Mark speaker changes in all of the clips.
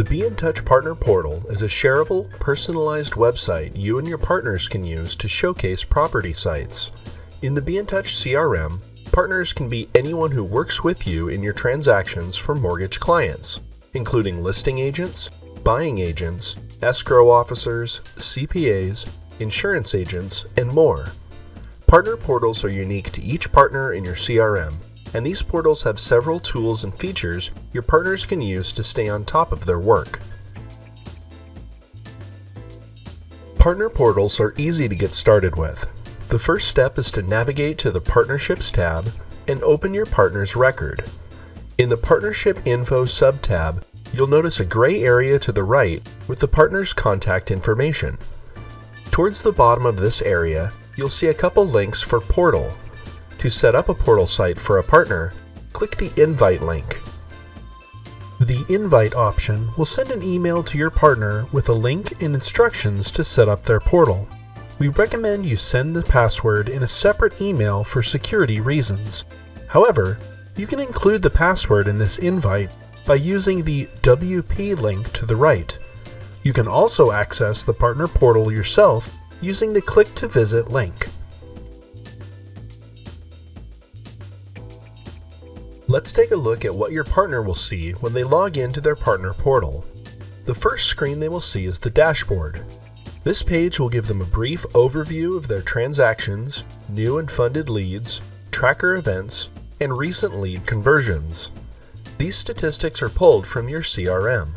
Speaker 1: The BNTouch Partner Portal is a shareable, personalized website you and your partners can use to showcase property sites. In the BNTouch CRM, partners can be anyone who works with you in your transactions for mortgage clients, including listing agents, buying agents, escrow officers, CPAs, insurance agents, and more. Partner portals are unique to each partner in your CRM, and these portals have several tools and features your partners can use to stay on top of their work. Partner portals are easy to get started with. The first step is to navigate to the Partnerships tab and open your partner's record. In the Partnership Info sub-tab, you'll notice a gray area to the right with the partner's contact information. Towards the bottom of this area, you'll see a couple links for Portal. To set up a portal site for a partner, click the Invite link. The Invite option will send an email to your partner with a link and instructions to set up their portal. We recommend you send the password in a separate email for security reasons. However, you can include the password in this invite by using the WP link to the right. You can also access the partner portal yourself using the Click to Visit link. Let's take a look at what your partner will see when they log into their partner portal. The first screen they will see is the dashboard. This page will give them a brief overview of their transactions, new and funded leads, tracker events, and recent lead conversions. These statistics are pulled from your CRM.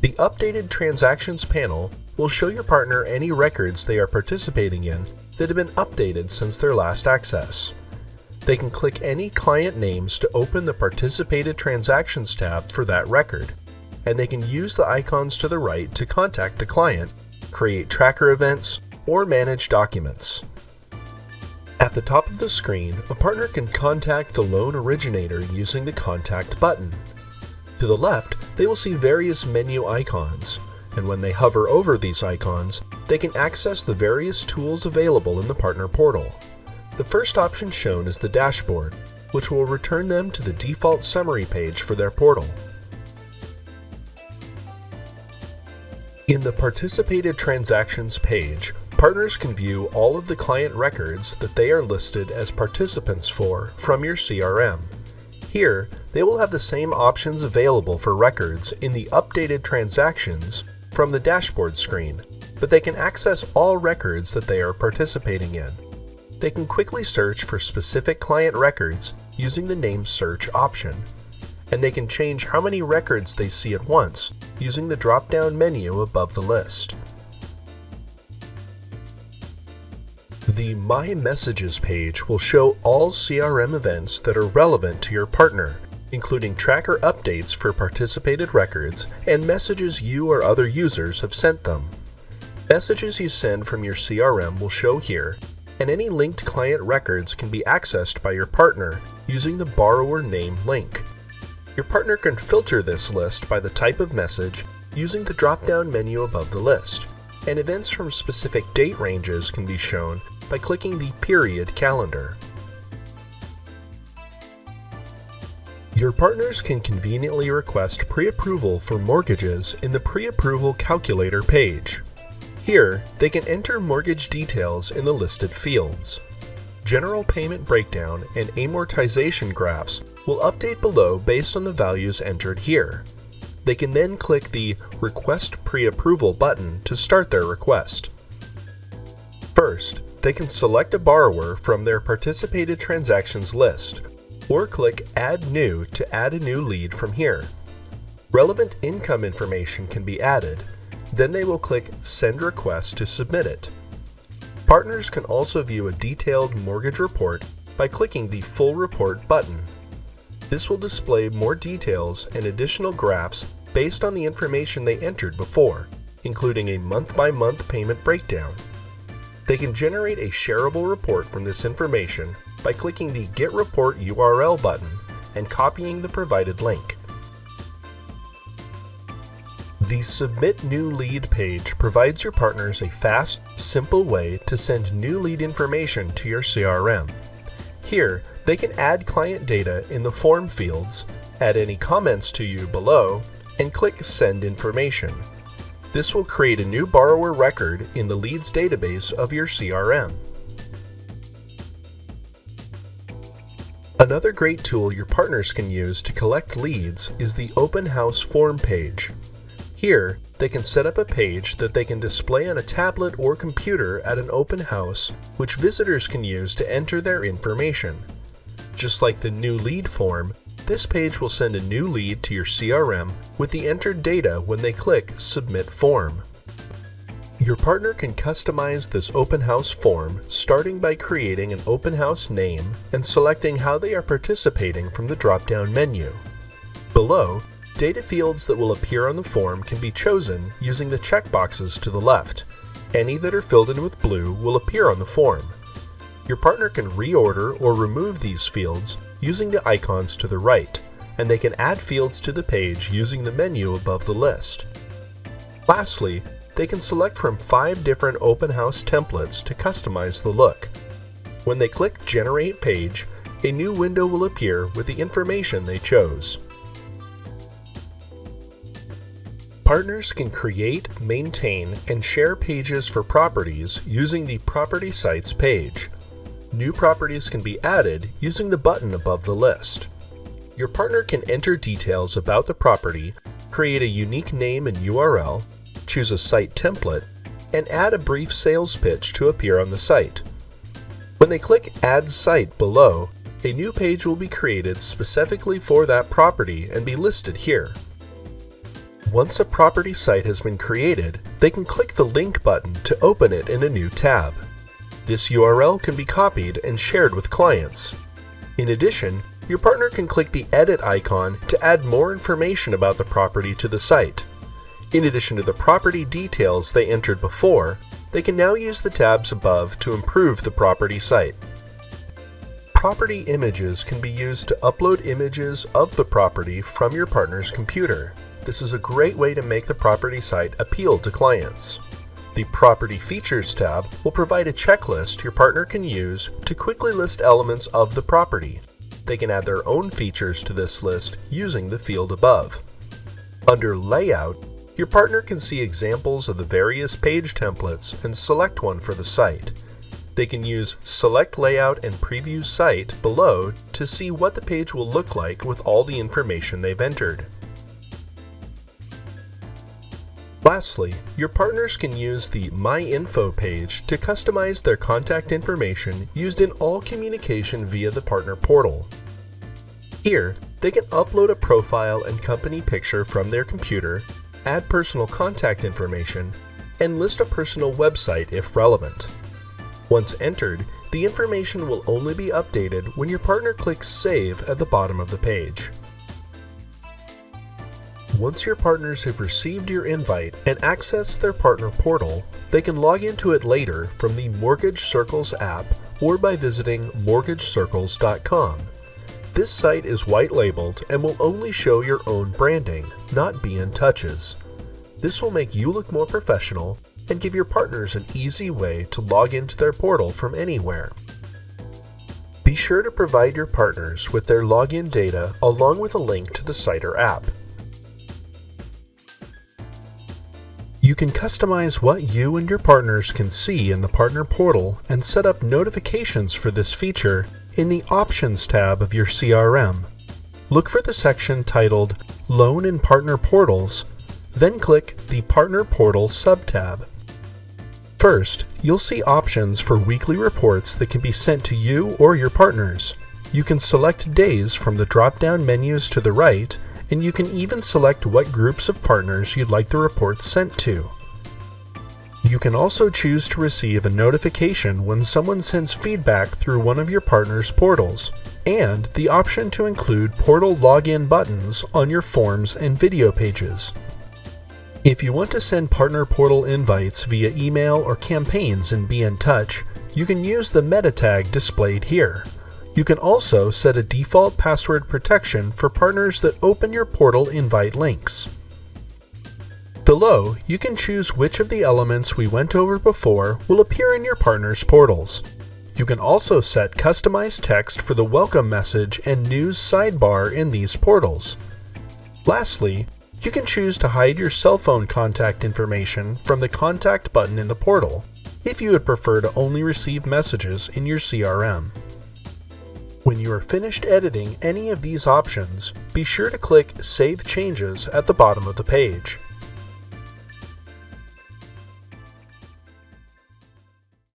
Speaker 1: The Updated Transactions panel will show your partner any records they are participating in that have been updated since their last access. They can click any client names to open the Participated Transactions tab for that record, and they can use the icons to the right to contact the client, create tracker events, or manage documents. At the top of the screen, a partner can contact the loan originator using the Contact button. To the left, they will see various menu icons, and when they hover over these icons, they can access the various tools available in the partner portal. The first option shown is the dashboard, which will return them to the default summary page for their portal. In the Participated Transactions page, partners can view all of the client records that they are listed as participants for from your CRM. Here, they will have the same options available for records in the Updated Transactions from the dashboard screen, but they can access all records that they are participating in. They can quickly search for specific client records using the Name Search option, and they can change how many records they see at once using the drop-down menu above the list. The My Messages page will show all CRM events that are relevant to your partner, including tracker updates for participated records and messages you or other users have sent them. Messages you send from your CRM will show here, and any linked client records can be accessed by your partner using the Borrower Name link. Your partner can filter this list by the type of message using the drop-down menu above the list, and events from specific date ranges can be shown by clicking the Period calendar. Your partners can conveniently request pre-approval for mortgages in the Pre-Approval Calculator page. Here, they can enter mortgage details in the listed fields. General payment breakdown and amortization graphs will update below based on the values entered here. They can then click the Request Pre-Approval button to start their request. First, they can select a borrower from their Participated Transactions list, or click Add New to add a new lead from here. Relevant income information can be added. Then they will click Send Request to submit it. Partners can also view a detailed mortgage report by clicking the Full Report button. This will display more details and additional graphs based on the information they entered before, including a month-by-month payment breakdown. They can generate a shareable report from this information by clicking the Get Report URL button and copying the provided link. The Submit New Lead page provides your partners a fast, simple way to send new lead information to your CRM. Here, they can add client data in the form fields, add any comments to you below, and click Send Information. This will create a new borrower record in the leads database of your CRM. Another great tool your partners can use to collect leads is the Open House form page. Here, they can set up a page that they can display on a tablet or computer at an open house, which visitors can use to enter their information. Just like the new lead form, this page will send a new lead to your CRM with the entered data when they click Submit Form. Your partner can customize this open house form starting by creating an open house name and selecting how they are participating from the drop-down menu. Below, data fields that will appear on the form can be chosen using the checkboxes to the left. Any that are filled in with blue will appear on the form. Your partner can reorder or remove these fields using the icons to the right, and they can add fields to the page using the menu above the list. Lastly, they can select from 5 different open house templates to customize the look. When they click Generate Page, a new window will appear with the information they chose. Partners can create, maintain, and share pages for properties using the Property Sites page. New properties can be added using the button above the list. Your partner can enter details about the property, create a unique name and URL, choose a site template, and add a brief sales pitch to appear on the site. When they click Add Site below, a new page will be created specifically for that property and be listed here. Once a property site has been created, they can click the link button to open it in a new tab. This URL can be copied and shared with clients. In addition, your partner can click the Edit icon to add more information about the property to the site. In addition to the property details they entered before, they can now use the tabs above to improve the property site. Property images can be used to upload images of the property from your partner's computer. This is a great way to make the property site appeal to clients. The Property Features tab will provide a checklist your partner can use to quickly list elements of the property. They can add their own features to this list using the field above. Under Layout, your partner can see examples of the various page templates and select one for the site. They can use Select Layout and Preview Site below to see what the page will look like with all the information they've entered. Lastly, your partners can use the My Info page to customize their contact information used in all communication via the partner portal. Here, they can upload a profile and company picture from their computer, add personal contact information, and list a personal website if relevant. Once entered, the information will only be updated when your partner clicks Save at the bottom of the page. Once your partners have received your invite and accessed their partner portal, they can log into it later from the Mortgage Circles app or by visiting mortgagecircles.com. This site is white labeled and will only show your own branding, not BNTouch's. This will make you look more professional and give your partners an easy way to log into their portal from anywhere. Be sure to provide your partners with their login data along with a link to the site or app. You can customize what you and your partners can see in the partner portal and set up notifications for this feature in the Options tab of your CRM. Look for the section titled Loan and Partner Portals, then click the Partner Portal sub-tab. First, you'll see options for weekly reports that can be sent to you or your partners. You can select days from the drop-down menus to the right, and you can even select what groups of partners you'd like the reports sent to. You can also choose to receive a notification when someone sends feedback through one of your partner's portals, and the option to include portal login buttons on your forms and video pages. If you want to send partner portal invites via email or campaigns in BNTouch, you can use the meta tag displayed here. You can also set a default password protection for partners that open your portal invite links. Below, you can choose which of the elements we went over before will appear in your partner's portals. You can also set customized text for the welcome message and news sidebar in these portals. Lastly, You can choose to hide your cell phone contact information from the Contact button in the portal, if you would prefer to only receive messages in your CRM. When you are finished editing any of these options, be sure to click Save Changes at the bottom of the page.